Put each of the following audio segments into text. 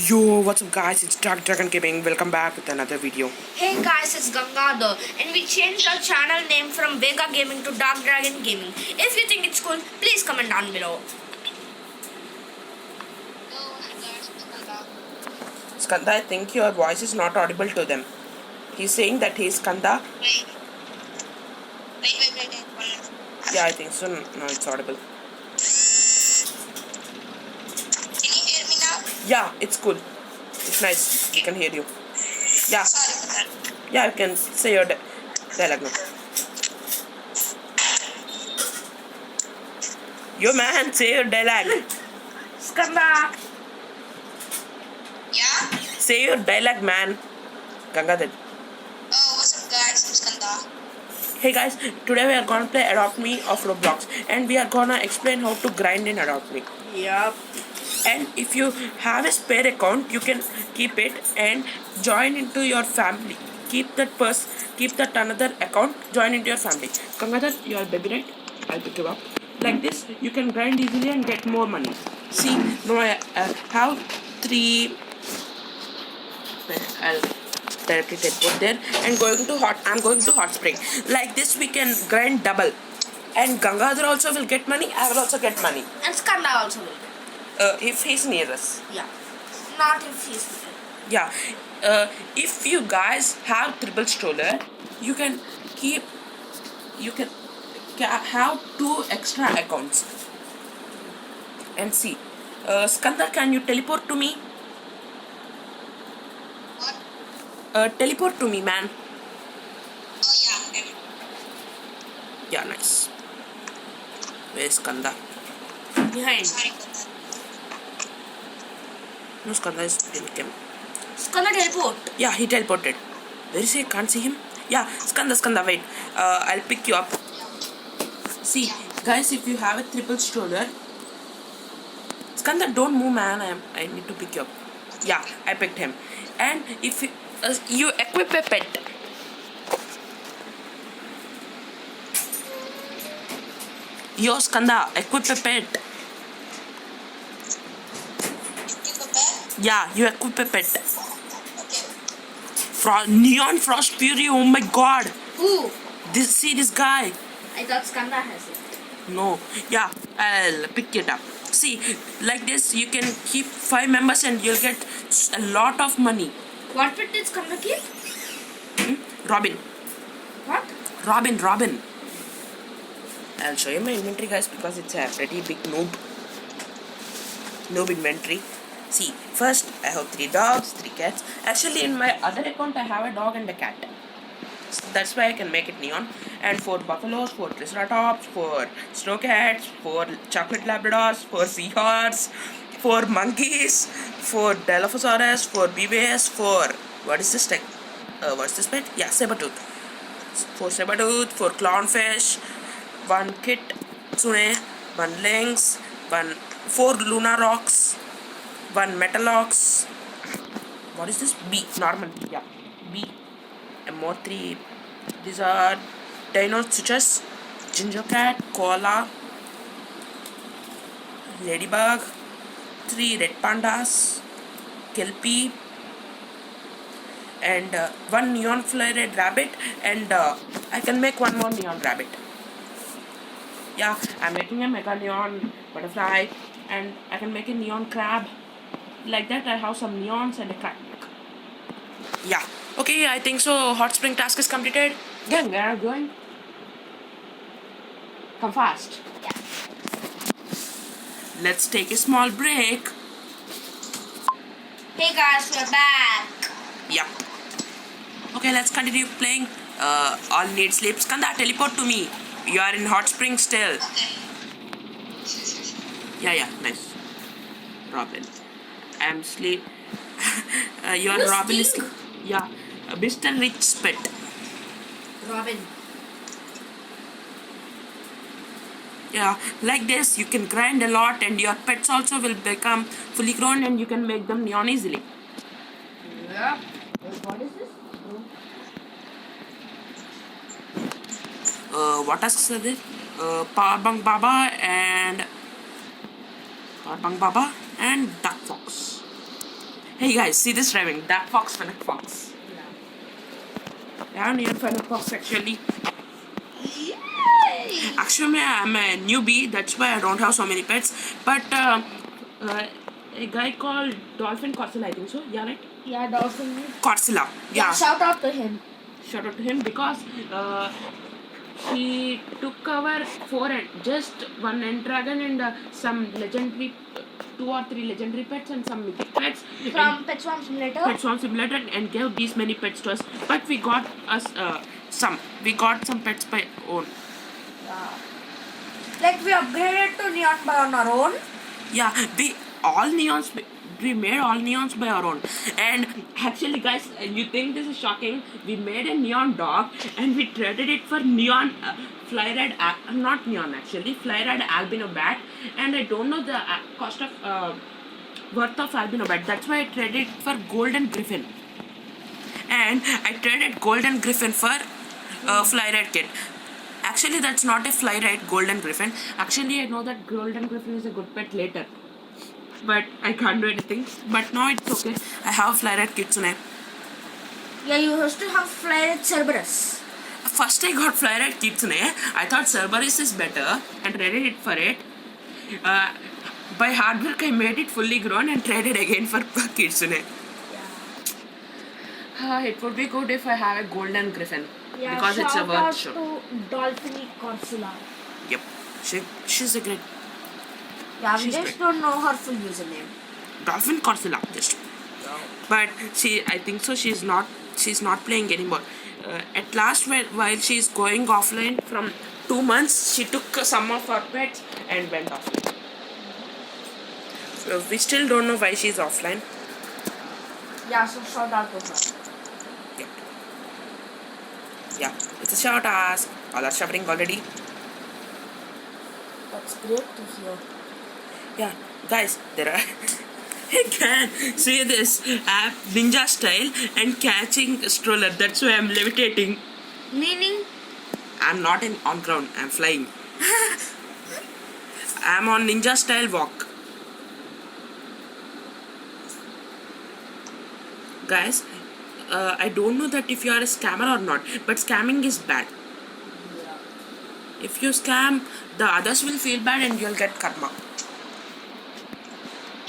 Yo, what's up guys, it's Dark Dragon Gaming. Welcome back with another video. Hey guys, it's Gangadhar and we changed our channel name from Vega Gaming to Dark Dragon Gaming. If you think it's cool, please comment down below. Skanda, I think your voice is not audible to them. He's saying that he's Skanda. Wait. Yeah, I think so. No, it's audible. Can you hear me now? Yeah, it's cool. It's nice. We can hear you. Yeah, Sorry for that. yeah, you can say your dialogue now. Yo man, say your dialogue. Skanda! Yeah? Say your dialogue, man. Gangadhar. Oh, what's up guys? I'm Skanda. Hey guys, today we are gonna play Adopt Me of Roblox, and we are gonna explain how to grind in Adopt Me. Yup. And if you have a spare account, you can keep it and join into your family. Keep that another account, join into your family. Gangadhar, you are baby, right? I'll pick you up. Like this, you can grind easily and get more money. See, now I have 3. I'll directly teleport there and I'm going to hot spring. Like this, we can grind double. And Gangadhar also will get money. I will also get money. And Skanda also will. If he's near us. Yeah. Not if he's with it. Yeah, if you guys have triple stroller, you can have 2 extra accounts. And see, Skandar, can you teleport to me? What? Teleport to me, man. Oh yeah, okay. Yeah, nice. Where's Skanda? Behind. Sorry for that. No, Skanda is in camp. Skanda teleport. Yeah, he teleported. Where is he? Can't see him. Yeah, Skanda, wait. I'll pick you up. See, guys, if you have a triple stroller, Skanda, don't move, man. I need to pick you up. Yeah, I picked him. And if you equip a pet, yo, Skanda, equip a pet. Keep a pet? Yeah, you equip a pet. Okay. Neon Frost Fury. Oh my God. Who? See this guy. I thought Skanda has it. No, yeah, I'll pick it up. See, like this, you can keep 5 members and you'll get a lot of money. What pet did Skanda keep? Robin. What? Robin. I'll show you my inventory, guys, because it's a pretty big noob inventory. See, first I have 3 dogs, 3 cats. Actually, in my other account, I have a dog and a cat. That's why I can make it neon. And 4 buffaloes, 4 triceratops, 4 snow cats, 4 chocolate labradors, 4 seahorse, 4 monkeys, 4 dilophosaurus, 4 beavers, 4 what's this pet? Yeah, sabertooth. 4 sabertooth, 4 clownfish, 1 kit tsune, 1 lynx, 4 luna rocks, 1 metal ox. What is this? B, normal B, yeah. B. MO3. These are dino switches, ginger cat, koala, ladybug, 3 red pandas, kelpie, and 1 neon fluorescent rabbit, and I can make 1 more neon rabbit. Yeah, I'm making a mega neon butterfly, and I can make a neon crab. Like that, I have some neons and a cat. Yeah. Okay, I think so. Hot spring task is completed. Gang, where are you going? Come fast. Yeah. Let's take a small break. Hey guys, we're back. Yeah. Okay, let's continue playing. All need sleep. Skanda, teleport to me. You are in hot spring still. Okay. Yeah, nice. Robin. I'm sleep. Your Who's Robin is. Steve? Yeah. Mr. Rich pet. Robin. Yeah, like this, you can grind a lot, and your pets also will become fully grown, and you can make them neon easily. Yeah. What is this? What tasks are there? Parbang Baba and Duck Fox. Hey guys, see this driving? That fox, Fennec fox. I have neon Fennec fox actually. Yay! Actually, I'm a newbie. That's why I don't have so many pets. But a guy called Dolphin Corsilla, I think so. Yeah, right? Yeah, dolphin. Corsilla. Yeah. Shout out to him. Shout out to him because he took our just one end dragon and some legendary, 2 or 3 legendary pets and some mythic pets From Pet Swamp Simulator. Pet Swamp Simulator and gave these many pets to us. But we got us some. We got some pets by own. Like we upgraded to Neon by on our own. Yeah, we made all neons by our own. And actually, guys, you think this is shocking? We made a neon dog and we traded it for neon fly red, not neon actually, fly red albino bat. And I don't know the cost of worth of albino bat. That's why I traded it for golden griffin. And I traded golden griffin for fly red kit. Actually, that's not a fly red golden griffin. Actually, I know that golden griffin is a good pet later. But I can't do anything. But now it's okay. I have fly red kitsune. Yeah, you used to have Flyred Cerberus. First I got fly red kitsune. I thought Cerberus is better and traded it for it. By hard work I made it fully grown and traded again for kitsune. It would be good if I have a golden griffin. Yeah, because it's a shout worth out show. to Dolphiny Corsilla. Yep. She's a great Yeah, we She's just great. don't know her full username. Dolphin Corsilla just. But I think so she's not playing anymore. At last while she's going offline from 2 months, she took some of her pets and went offline. So we still don't know why she's offline. Yeah, so shout out to her. Yep. Yeah, it's a short ask. All are shouting already. That's great to hear. Yeah, guys, there are. I can see this app ninja style and catching stroller. That's why I'm levitating. Meaning? I'm not on ground. I'm flying. I'm on ninja style walk. Guys, I don't know that if you are a scammer or not, but scamming is bad. If you scam, the others will feel bad and you'll get karma.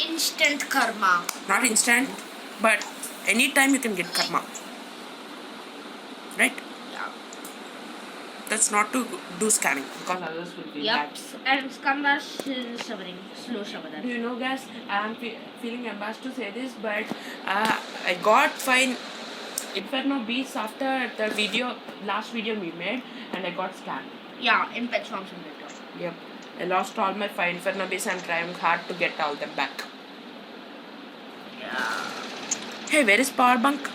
Instant karma. Not instant, but anytime you can get karma. Right? Yeah. That's not to do scamming because others will feel Yep. bad. And Skanda slow shavadan. Do you know, guys, I'm feeling embarrassed to say this, but I got fine Inferno Beasts after the last video we made, and I got scammed. Yeah, in Pet Swamp Simulator. Yep. I lost all my fine Inferno Beasts and trying hard to get all them back. Yeah. Hey, where is Power Bunk?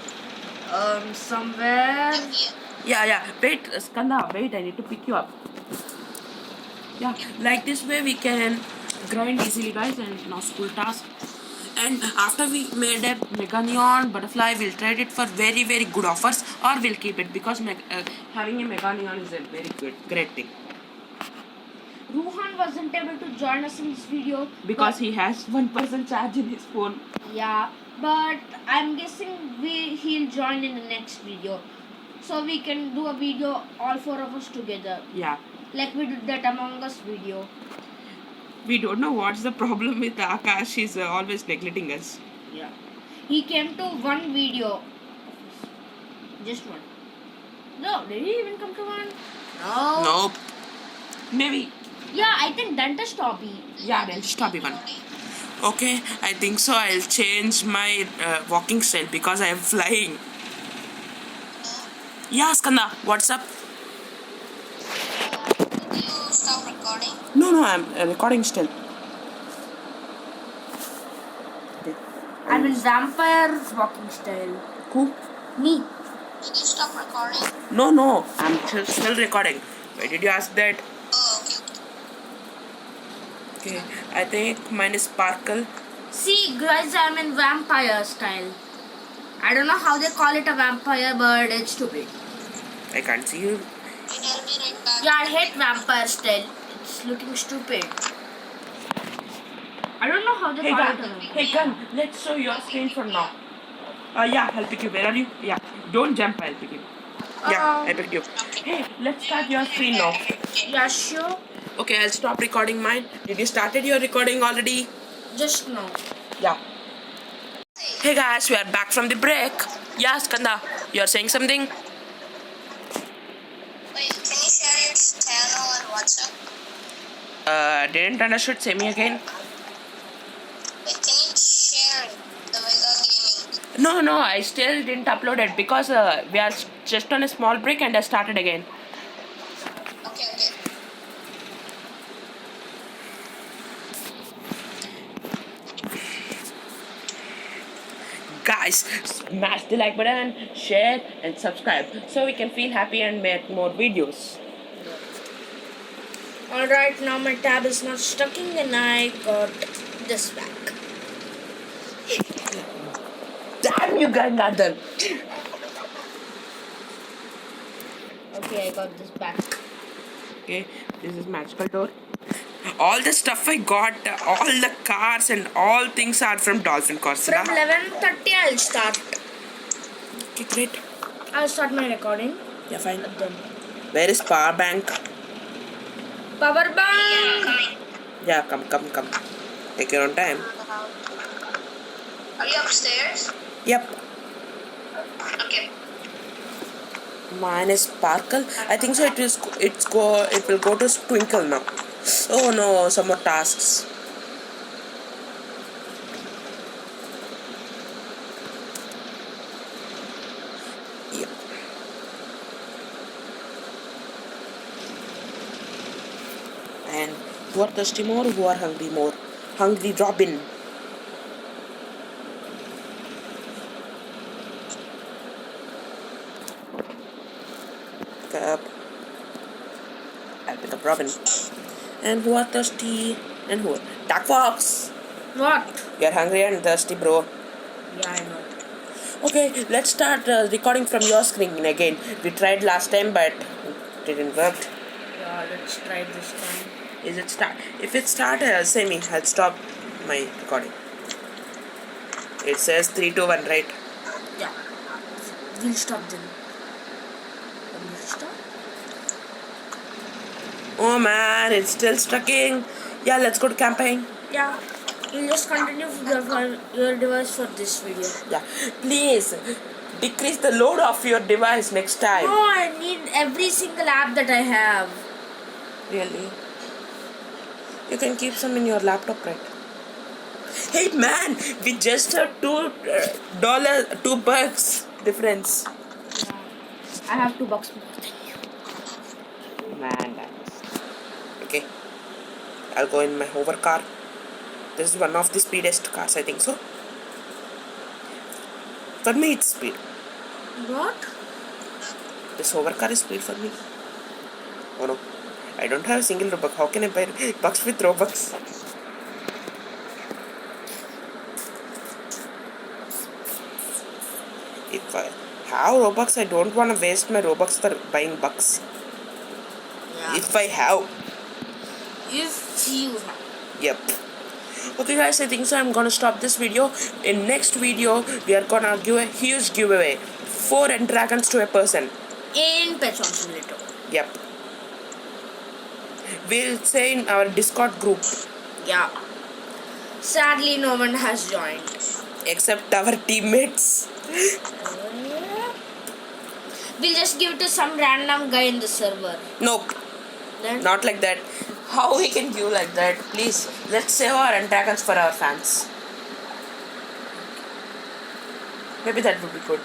Somewhere. Yeah. Wait, Skanda, wait, I need to pick you up. Yeah, like this way we can grind easily, guys, and now school task. And after we made a Mega Neon Butterfly, we'll trade it for very, very good offers, or we'll keep it because having a Mega Neon is a very great thing. Ruhan wasn't able to join us in this video Because but, he has 1% charge in his phone. yeah, but I'm guessing he'll join in the next video, so we can do a video all 4 of us together, Yeah. like we did that Among Us video. We don't know what's the problem with Akash. He's always neglecting us. Yeah, he came to one video, just one. No, did he even come to one? No. Nope. Maybe. Yeah, I think Dentist Hobby. Yeah, then stop even. Okay, I think so. I'll change my walking style because I am flying. Yeah, Skanda, what's up? Did you stop recording? No, I'm recording still. Okay. I'm in Vampire's walking style. Who? Me. Did you stop recording? No, I'm still recording. Why did you ask that? Oh, okay. Okay, I think mine is Sparkle. See, guys, I'm in vampire style. I don't know how they call it a vampire, but it's stupid. I can't see you. Wait, I'll be right back. Yeah, I hate vampire style. It's looking stupid. I don't know how they Hey, call Gun. it. Hey, Gun. Let's show your screen for now. Yeah, I'll pick you. Where are you? Yeah. Don't jump. I'll pick you. Yeah, I picked you. Hey, let's start your screen now. Yeah, sure. Okay, I'll stop recording mine. Did you started your recording already? Just now. Yeah. Hey guys, we are back from the break. Yeah, Skanda, you're saying something? Wait, can you share your channel on WhatsApp? Didn't understood. Say me again. Wait, can you share the Vega Gaming? No, I still didn't upload it because we are just on a small break and I started again. Okay, okay. Guys, smash the like button, share and subscribe so we can feel happy and make more videos. Alright, now my tab is not stuck in, and I got this back. Damn you, Gangadhar! Okay, I got this back. Okay, this is magical door. All the stuff I got, all the cars and all things are from Dolphin Cars. From 11:30 I'll start. Okay, great. I'll start my recording. Yeah, fine. Then. Where is power bank? Power Yeah, bank! coming. Yeah, come. Take your own time. Are you upstairs? Yep. Okay. Mine is sparkle. I think so. It will go to twinkle now. Oh no, some more tasks. Yep. And who are thirsty more? Who are hungry more? Hungry Robin. Pick up. I'll pick up Robin. And who are thirsty? And who? Dark Fox. What? You're hungry and thirsty, bro. Yeah, I know. Okay, let's start recording from your screen again. We tried last time, but it didn't work. Yeah, let's try this time. Is it start? If it start, say me. I'll stop my recording. It says 3, 2, 1, right? Yeah. We'll stop then. We'll stop. Oh man, it's still stucking. Yeah, let's go to campaign. Yeah. We'll just continue your device for this video. Yeah, please decrease the load of your device next time. No, I need every single app that I have. Really? You can keep some in your laptop, right? Hey man, we just have $2 difference. I have $2 more than you. Man, that is... Okay, I'll go in my hover car. This is one of the speedest cars, I think so. For me, it's speed. What? This hover car is speed for me. Oh no, I don't have a single Robux. How can I buy bucks with Robux? If I have Robux, I don't want to waste my Robux for buying bucks. Yeah. If I have. If you have. Yep. Okay guys, I think so I'm gonna stop this video. In next video, we are gonna give a huge giveaway. 4 end dragons to a person. In Pet Simulator. Yep. We'll say in our Discord group. Yeah. Sadly, no one has joined. Except our teammates. We'll just give it to some random guy in the server. Nope. Then Not like that. How we can give like that? Please, let's save our end dragons for our fans. Maybe that would be good.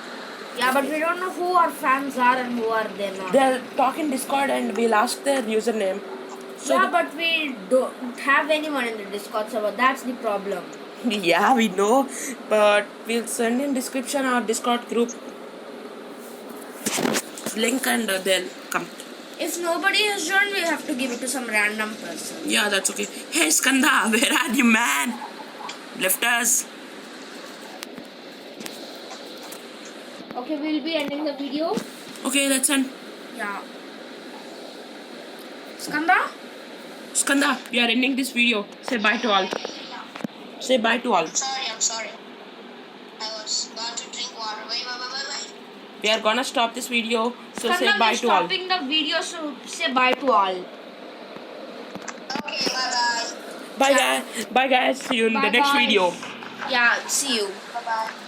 yeah, but we don't know who our fans are and who are they not. They'll talk in Discord and we'll ask their username. So yeah, but we don't have anyone in the Discord server. That's the problem. yeah, we know, but we'll send in description our Discord group link and they'll come. If nobody has joined, we have to give it to some random person. Yeah, that's okay. Hey Skanda, where are you, man? Left us. Okay, we'll be ending the video. Okay, that's end. Yeah. Skanda? Skanda, we are ending this video. Say bye to all. Say bye to all. I'm sorry. I was going to drink water. Wait. We are gonna stop this video. So say Karna, bye we're to all. stopping the video, so say bye to all. Okay, bye-bye. Bye guys. Bye guys. See you in the Bye, next guys. video. Yeah, see you. Bye-bye.